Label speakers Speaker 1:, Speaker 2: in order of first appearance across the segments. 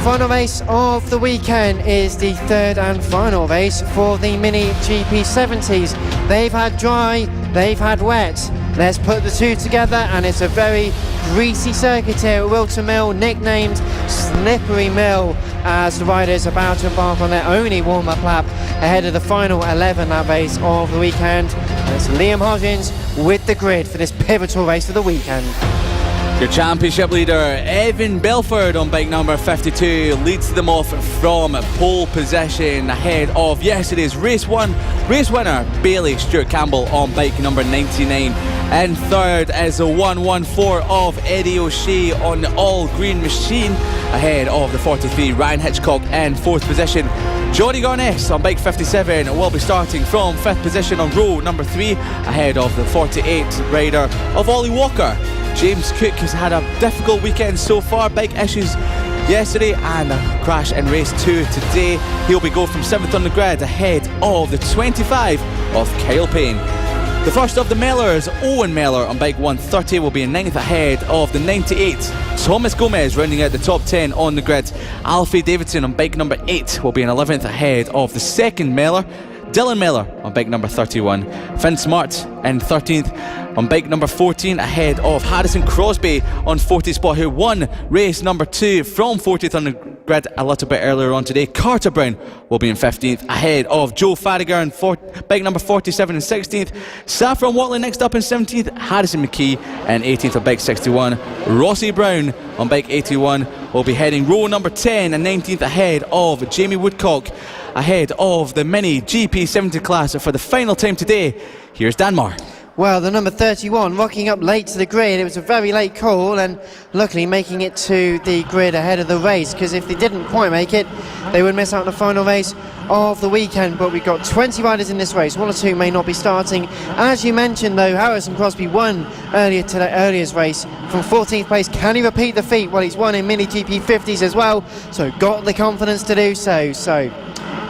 Speaker 1: final race of the weekend is the third and final race for the Mini GP70s. They've had dry, they've had wet. Let's put the two together, and it's a very greasy circuit here at Whilton Mill, nicknamed Slippery Mill, as the riders are about to embark on their only warm-up lap ahead of the final 11 lap race of the weekend. And it's Liam Hodgins with the grid for this pivotal race of the weekend.
Speaker 2: Your championship leader, Evan Belford, on bike number 52, leads them off from pole position ahead of yesterday's race winner, Bailey Stewart Campbell, on bike number 99. And third is the 114 of Eddie O'Shea on the all-green machine, ahead of the 43, Ryan Hitchcock, in fourth position. Johnny Garness on bike 57 will be starting from fifth position on row number 3, ahead of the 48 rider of Ollie Walker. James Cook has had a difficult weekend so far, bike issues yesterday and a crash in race 2 today. He'll be going from 7th on the grid ahead of the 25 of Kyle Payne. The first of the Mellors, Owen Mellor on bike 130, will be in 9th ahead of the 98. Thomas Gomez rounding out the top 10 on the grid. Alfie Davidson on bike number 8 will be in 11th ahead of the second Mellor. Dylan Miller on bike number 31. Finn Smart in 13th on bike number 14, ahead of Harrison Crosby on 40th spot, who won race number 2 from 40th on the grid a little bit earlier on today. Carter Brown will be in 15th, ahead of Joe Farragher on bike number 47 and 16th. Saffron Watley next up in 17th. Harrison McKee in 18th on bike 61. Rossi Brown on bike 81 will be heading row number 10 and 19th, ahead of Jamie Woodcock, ahead of the Mini GP70 class for the final time today. Here's Dan Marr.
Speaker 1: Well, the number 31 rocking up late to the grid. It was a very late call, and luckily making it to the grid ahead of the race, because if they didn't quite make it, they would miss out on the final race of the weekend. But we've got 20 riders in this race. 1 or 2 may not be starting. As you mentioned, though, Harrison Crosby won earlier's race from 14th place. Can he repeat the feat? Well, he's won in Mini GP50s as well, so got the confidence to do so. So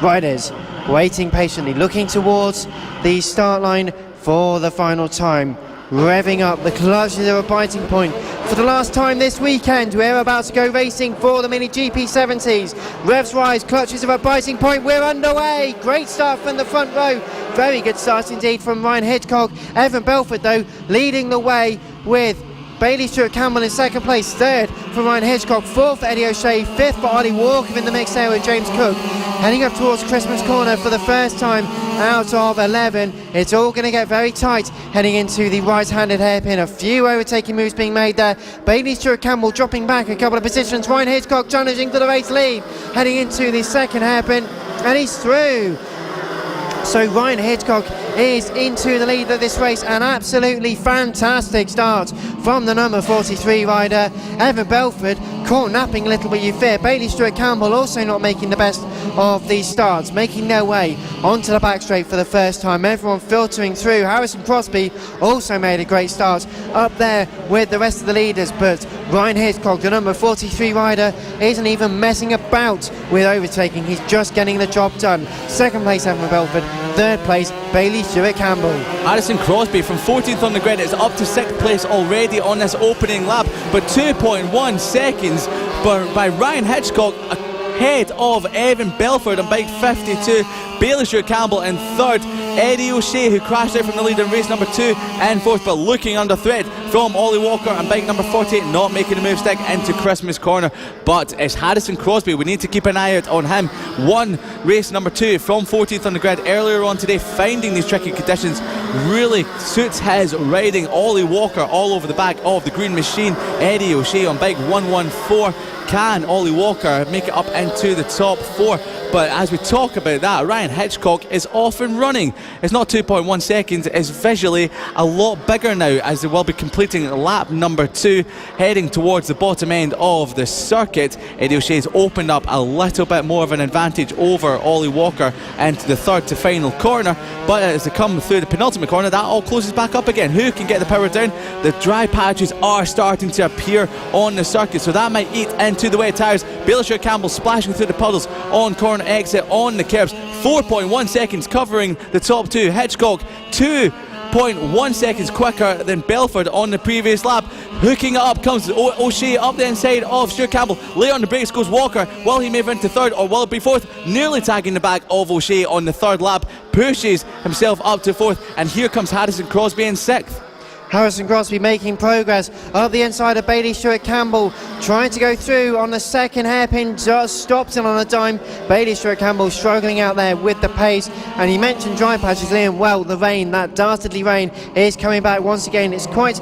Speaker 1: riders waiting patiently, looking towards the start line for the final time, revving up. The clutches are a biting point for the last time this weekend. We're about to go racing for the Mini GP70s. Revs rise, clutches are a biting point. We're underway. Great start from the front row. Very good start indeed from Ryan Hitchcock. Evan Belford, though, leading the way with Bailey Stewart Campbell in second place, third for Ryan Hitchcock, fourth for Eddie O'Shea, fifth for Ollie Walker in the mix there with James Cook. Heading up towards Christmas Corner for the first time out of 11. It's all going to get very tight heading into the right-handed hairpin. A few overtaking moves being made there. Bailey Stewart Campbell dropping back a couple of positions. Ryan Hitchcock challenging for the race lead, heading into the second hairpin, and he's through. So Ryan Hitchcock is into the lead of this race. An absolutely fantastic start from the number 43 rider. Evan Belford caught napping a little bit, you fear. Bailey Stewart Campbell also not making the best of these starts, making their way onto the back straight for the first time. Everyone filtering through. Harrison Crosby also made a great start up there with the rest of the leaders, but Ryan Hitchcock, the number 43 rider, isn't even messing about with overtaking. He's just getting the job done. Second place, Evan Belford. Third place, Bailey Stewart Campbell. Harrison
Speaker 2: Crosby from 14th on the grid is up to 6th place already on this opening lap, but 2.1 seconds by Ryan Hitchcock ahead of Evan Belford on bike 52. Bailey Stewart Campbell in third. Eddie O'Shea, who crashed out from the lead in race number 2, and fourth, but looking under threat from Ollie Walker on bike number 48, not making a move stick into Christmas Corner. But it's Harrison Crosby. We need to keep an eye out on him. Won race number 2 from 14th on the grid earlier on today. Finding these tricky conditions really suits his riding. Ollie Walker all over the back of the green machine. Eddie O'Shea on bike 114. Can Ollie Walker make it up into the top 4? But as we talk about that, Ryan Hitchcock is off and running. It's not 2.1 seconds, it's visually a lot bigger now, as they will be completing lap number 2, heading towards the bottom end of the circuit. Eddie O'Shea's opened up a little bit more of an advantage over Ollie Walker into the third to final corner, but as they come through the penultimate corner, that all closes back up again. Who can get the power down? The dry patches are starting to appear on the circuit, so that might eat into the wet tyres. Bailey Stewart Campbell splashing through the puddles on corner exit on the curbs. 4.1 seconds covering the top 2. Hitchcock 2 2.1 seconds quicker than Belford on the previous lap. Hooking it up comes O'Shea up the inside of Stuart Campbell. Late on the brakes goes Walker. Will he move into third or will it be fourth? Nearly tagging the back of O'Shea on the third lap. Pushes himself up to fourth, and here comes Harrison Crosby in sixth.
Speaker 1: Harrison Crosby making progress up the inside of Bailey Stewart Campbell, trying to go through on the second hairpin, just stops him on a dime. Bailey Stewart Campbell struggling out there with the pace, and he mentioned dry patches, Liam. Well, the rain, that dastardly rain, is coming back once again. It's quite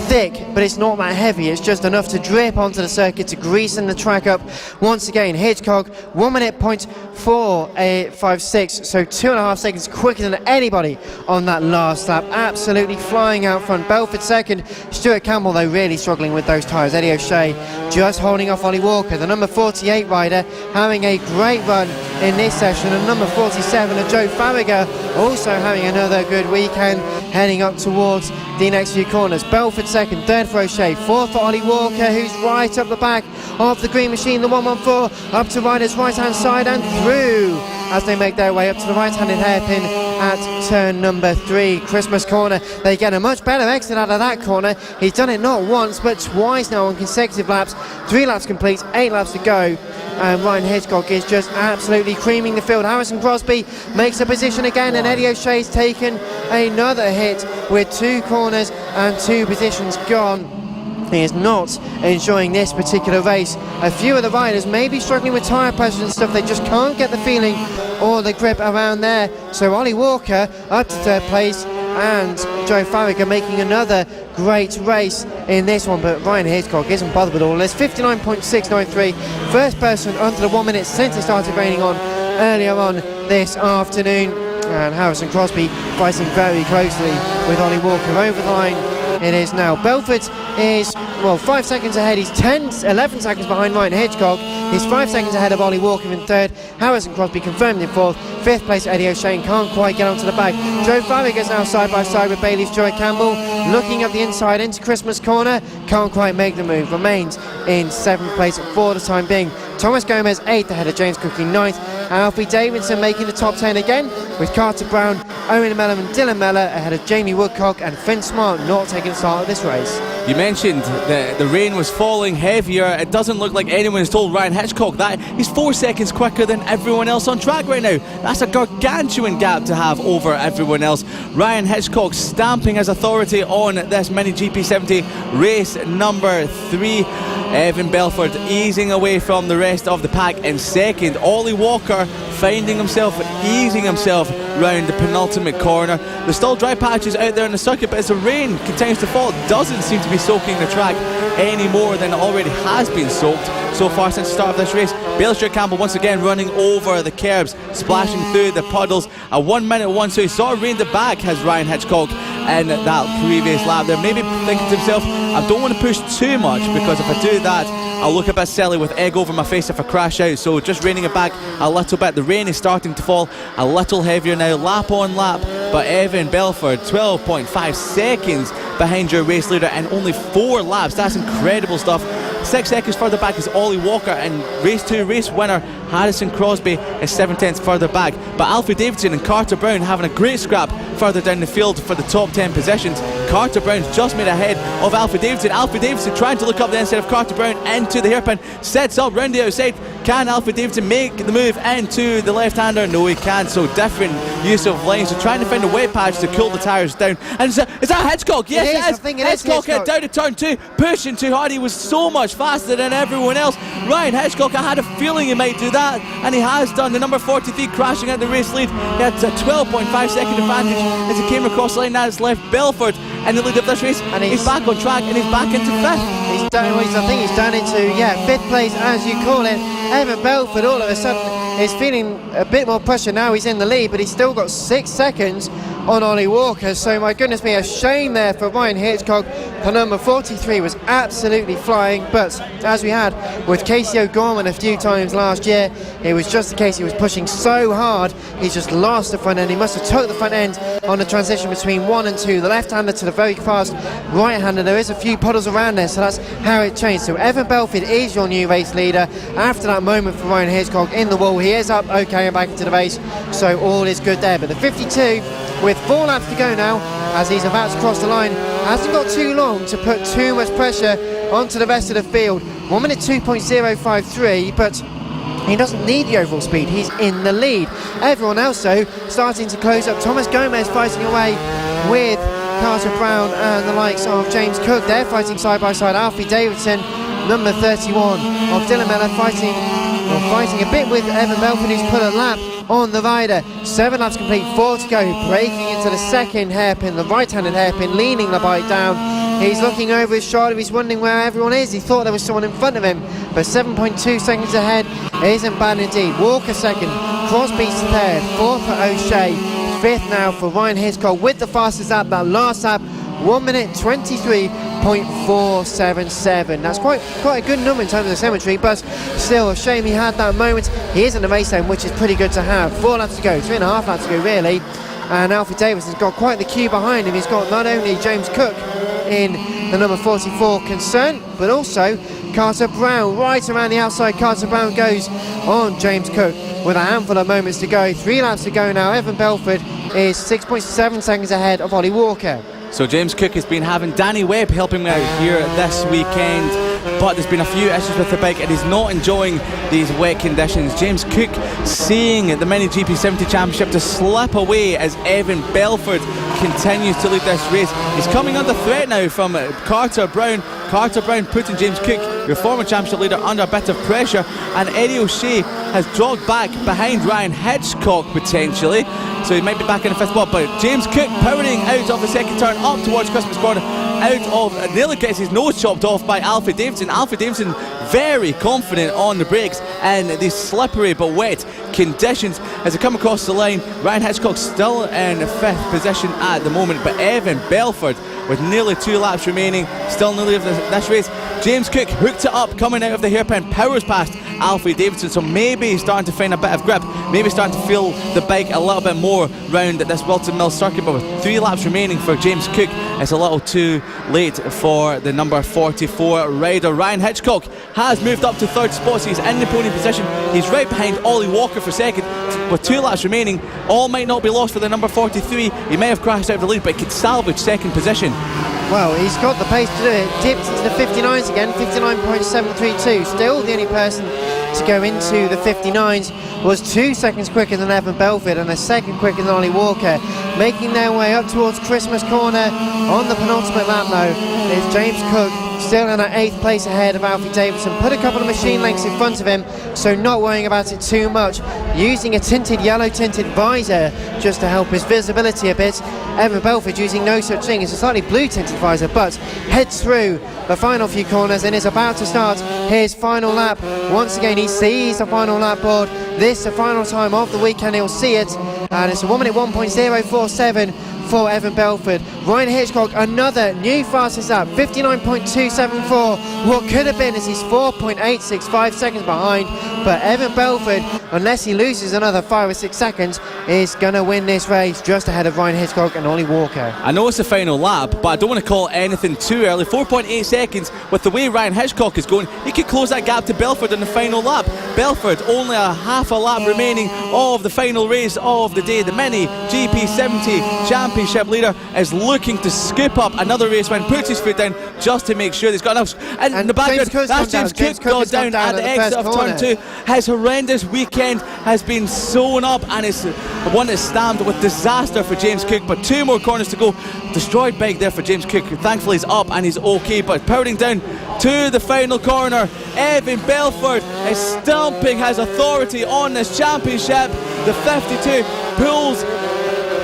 Speaker 1: thick, but it's not that heavy. It's just enough to drip onto the circuit, to greasing the track up once again. Hitchcock 1:04.56, so 2.5 seconds quicker than anybody on that last lap. Absolutely flying out front. Belford second. Stuart Campbell, though, really struggling with those tyres. Eddie O'Shea just holding off Ollie Walker, the number 48 rider, having a great run in this session, and number 47 of Joe Farragher also having another good weekend, heading up towards the next few corners. Belford second, third for O'Shea, fourth for Ollie Walker, who's right up the back of the green machine, the 114, up to riders right hand side and through as they make their way up to the right handed hairpin at turn number 3, Christmas corner. They get a much better exit out of that corner. He's done it not once but twice now on consecutive laps. 3 laps complete, 8 laps to go, and Ryan Hitchcock is just absolutely creaming the field. Harrison Crosby makes a position again, and Eddie O'Shea's taken another hit with 2 corners and 2 positions gone. He is not enjoying this particular race. A few of the riders may be struggling with tyre pressure and stuff. They just can't get the feeling or the grip around there. So Ollie Walker up to third place, and Joe Farragher making another great race in this one, but Ryan Hitchcock isn't bothered with all this. 59.693, first person under the 1 minute since it started raining on earlier on this afternoon, and Harrison Crosby fighting very closely with Ollie Walker over the line. It is now. Belford is, well, 5 seconds ahead. He's 11 seconds behind Ryan Hitchcock. He's 5 seconds ahead of Ollie Walker in third. Harrison Crosby confirmed in fourth. Fifth place, Eddie O'Shea can't quite get onto the back. Joe Farragher's now side by side with Bailey Stewart Campbell, looking up the inside into Christmas corner. Can't quite make the move. Remains in 7th place for the time being. Thomas Gomez 8th ahead of James Cookie 9th. Alfie Davidson making the top 10 again, with Carter Brown, Owen Mellor and Dylan Mellor ahead of Jamie Woodcock, and Finn Smart not taking the start of this race.
Speaker 2: You mentioned that the rain was falling heavier. It doesn't look like anyone has told Ryan Hitchcock that. He's 4 seconds quicker than everyone else on track right now. That's a gargantuan gap to have over everyone else. Ryan Hitchcock stamping his authority on this mini GP70 race number 3. Evan Belford easing away from the rest of the pack in second. Ollie Walker finding himself, easing himself round the penultimate corner. There's still dry patches out there in the circuit, but as the rain continues to fall, it doesn't seem to be soaking the track any more than it already has been soaked so far since the start of this race. Bailey Stewart Campbell once again running over the curbs, splashing through the puddles. A 1 minute one, so he sort of reined it back, has Ryan Hitchcock in that previous lap there. Maybe thinking to himself, I don't want to push too much, because if I do that, I'll look a bit silly with egg over my face if I crash out. So just reining it back a little bit. The rain is starting to fall a little heavier now, lap on lap. But Evan Belford, 12.5 seconds behind your race leader and only 4 laps. That's incredible stuff. 6 seconds further back is Ollie Walker, and race 2 race winner Harrison Crosby is 7/10 further back. But Alfie Davidson and Carter Brown having a great scrap further down the field for the top 10 positions. Carter Brown's just made ahead of Alfie Davidson. Alfie Davidson trying to look up the inside of Carter Brown into the hairpin, sets up round the outside. Can Alfie Davidson make the move into the left-hander? No, he can't. So different use of lanes. So trying to find a wet patch to cool the tyres down. And is that Hitchcock? Yes, it is.
Speaker 1: I think it is
Speaker 2: Hitchcock down to turn 2, pushing too hard. He was so much faster than everyone else. Ryan Hitchcock, I had a feeling he might do that, and he has done. The number 43 crashing at the race lead. He had a 12.5 second advantage as he came across the line. Now it's left Belford in the lead of this race, and he's back on track, and he's back into 5th.
Speaker 1: He's down, I think he's down into 5th place, as you call it. Evan Belford all of a sudden is feeling a bit more pressure now. He's in the lead, but he's still got 6 seconds on Ollie Walker. So my goodness me, a shame there for Ryan Hitchcock. The number 43 was absolutely flying, but as we had with Casey O'Gorman a few times last year, it was just the case he was pushing so hard, he just lost the front end. He must have took the front end on the transition between 1 and 2, the left-hander to the very fast right-hander. There is a few puddles around there, so that's how it changed. So Evan Belford is your new race leader. After that moment for Ryan Hitchcock in the wall, he is up okay and back into the race, so all is good there. But the 52, with 4 laps to go now, as he's about to cross the line, hasn't got too long to put too much pressure onto the rest of the field. 1 minute 2.053, but he doesn't need the overall speed, he's in the lead. Everyone else though starting to close up. Thomas Gomez fighting away with Carter Brown and the likes of James Cook. They're fighting side by side. Alfie Davidson, number 31 of Dylan Miller, fighting a bit with Evan Belford, who's put a lap on the rider. 7 laps complete, 4 to go, breaking into the second hairpin, the right-handed hairpin, leaning the bike down. He's looking over his shoulder, he's wondering where everyone is. He thought there was someone in front of him, but 7.2 seconds ahead isn't bad indeed. Walker second, Crosby's third, 4th for O'Shea, 5th now for Ryan Hitchcock with the fastest lap, that last lap, 1 minute 23.477. That's quite a good number in terms of the symmetry, but still a shame he had that moment. He is in the race lane, which is pretty good to have. 4 laps to go, 3.5 laps to go really, and Alfie Davidson's got quite the queue behind him. He's got not only James Cook in the number 44 concern, but also Carter Brown right around the outside. Carter Brown goes on James Cook with a handful of moments to go. 3 laps to go now. Evan Belford is 6.7 seconds ahead of Ollie Walker.
Speaker 2: So James Cook has been having Danny Webb helping him out here this weekend, but there's been a few issues with the bike and he's not enjoying these wet conditions. James Cook seeing the Mini GP70 Championship to slip away as Evan Belford continues to lead this race. He's coming under threat now from Carter Brown. Carter Brown putting James Cook, your former championship leader, under a bit of pressure, and Eddie O'Shea has dropped back behind Ryan Hitchcock potentially, so he might be back in the 5th spot. But James Cook powering out of the second turn up towards Christmas Corner, out of, nearly gets his nose chopped off by Alfie Davidson. Alfie Davidson very confident on the brakes and these slippery but wet conditions as they come across the line. Ryan Hitchcock still in 5th position at the moment, but Evan Belford with nearly 2 laps remaining, still in the lead of this race. James Cook hooked it up coming out of the hairpin, powers past Alfie Davidson, so maybe he's starting to find a bit of grip, maybe starting to feel the bike a little bit more round this Whilton Mill circuit. But with 3 laps remaining for James Cook, it's a little too late for the number 44 rider. Ryan Hitchcock has moved up to 3rd spot, so he's in the podium position. He's right behind Ollie Walker for 2nd. With 2 laps remaining, all might not be lost for the number 43. He may have crashed out of the lead, but he could salvage 2nd position.
Speaker 1: Well, he's got the pace to do it. Dipped into the 59s again, 59.732. Still the only person to go into the 59s was 2 seconds quicker than Evan Belford and a second quicker than Ollie Walker. Making their way up towards Christmas Corner on the penultimate lap though is James Cook, still in at 8th place ahead of Alfie Davidson. Put a couple of machine lengths in front of him, so not worrying about it too much. Using a yellow tinted visor just to help his visibility a bit. Evan Belford using no such thing. It's a slightly blue tinted visor, but heads through the final few corners and is about to start his final lap. Once again, he sees the final lap board. This is the final time of the weekend, he'll see it, and it's a 1 minute 1.047 for Evan Belford. Ryan Hitchcock, another new fastest lap, 59.274. What could have been is he's 4.865 seconds behind, but Evan Belford, unless he loses another 5 or 6 seconds, is going to win this race just ahead of Ryan Hitchcock and Ollie Walker.
Speaker 2: I know it's the final lap, but I don't want to call it anything too early. 4.8 seconds, with the way Ryan Hitchcock is going, he could close that gap to Belford in the final lap. Belford, only a half a lap remaining of the final race of the day. The Mini GP70 Championship leader is looking to scoop up another race win, puts his foot down just to make sure he's got enough. And in the background, that's James Cook gone down at the exit of turn 2. His horrendous weekend has been sewn up, and it's one that's stamped with disaster for James Cook. But 2 more corners to go. Destroyed bike there for James Cook. Thankfully he's up and he's okay, but powering down to the final corner. Evan Belford is stomping his authority on this championship. The 52 pulls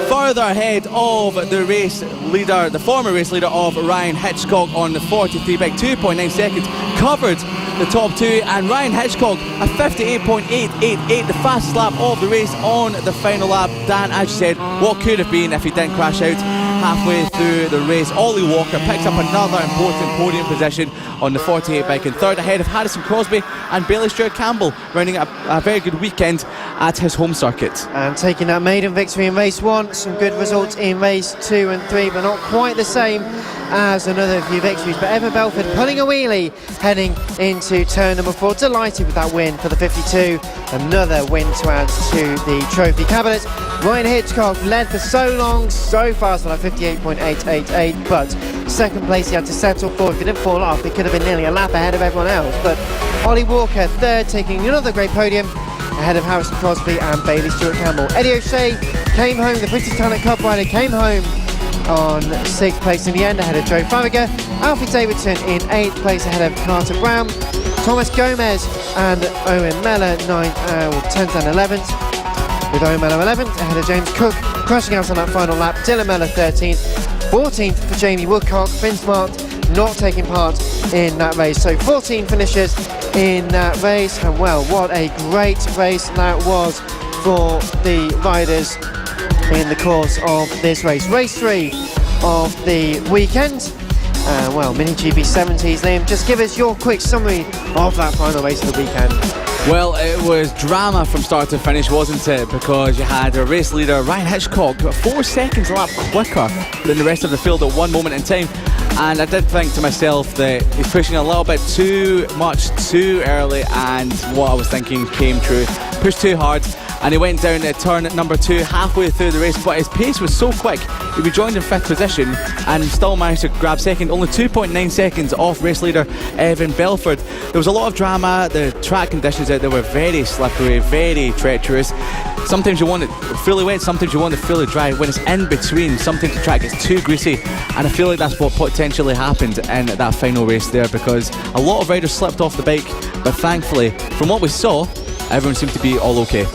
Speaker 2: further ahead of the race leader, the former race leader of Ryan Hitchcock on the 43 bike. 2.9 seconds covered the top 2, and Ryan Hitchcock a 58.888, the fastest lap of the race on the final lap. Dan, as you said, what could have been if he didn't crash out. halfway through the race. Ollie Walker picks up another important podium position on the 48 bike in third, ahead of Harrison Crosby and Bailey Stewart Campbell, running a very good weekend at his home circuit.
Speaker 1: And taking that maiden victory in race 1, some good results in race 2 and 3, but not quite the same as another few victories. But Evan Belford pulling a wheelie heading into turn number 4. Delighted with that win for the 52. Another win to add to the trophy cabinet. Ryan Hitchcock led for so long, so fast on a 58.888, but second place he had to settle for. If he didn't fall off, he could have been nearly a lap ahead of everyone else. But Ollie Walker third, taking another great podium ahead of Harrison Crosby and Bailey Stewart Campbell. Eddie O'Shea came home, the British Talent Cup rider came home on 6th place in the end ahead of Joe Farragher. Alfie Davidson in 8th place ahead of Carter Brown. Thomas Gomez and Owen Mellor 10th and 11th, with Owen Mellor 11th ahead of James Cook, crushing out on that final lap. Dylan Mellor 13th, 14th for Jamie Woodcock. Vince Mark not taking part in that race, so 14 finishers in that race. And well, what a great race that was for the riders in the course of this race. Race 3 of the weekend. Well, Mini GP70s, Liam, just give us your quick summary of that final race of the weekend.
Speaker 2: Well, it was drama from start to finish, wasn't it? Because you had a race leader, Ryan Hitchcock, 4 seconds a lap quicker than the rest of the field at one moment in time. And I did think to myself that he's pushing a little bit too much too early, and what I was thinking came true. Pushed too hard, and he went down to turn number 2 halfway through the race, but his pace was so quick he rejoined in 5th position and still managed to grab second, only 2.9 seconds off race leader Evan Belford. There was a lot of drama. The track conditions out there were very slippery, very treacherous. Sometimes you want it fully wet, sometimes you want it fully dry. When it's in between, sometimes the track gets too greasy, and I feel like that's what potentially happened in that final race there, because a lot of riders slipped off the bike, but thankfully, from what we saw, everyone seemed to be all okay.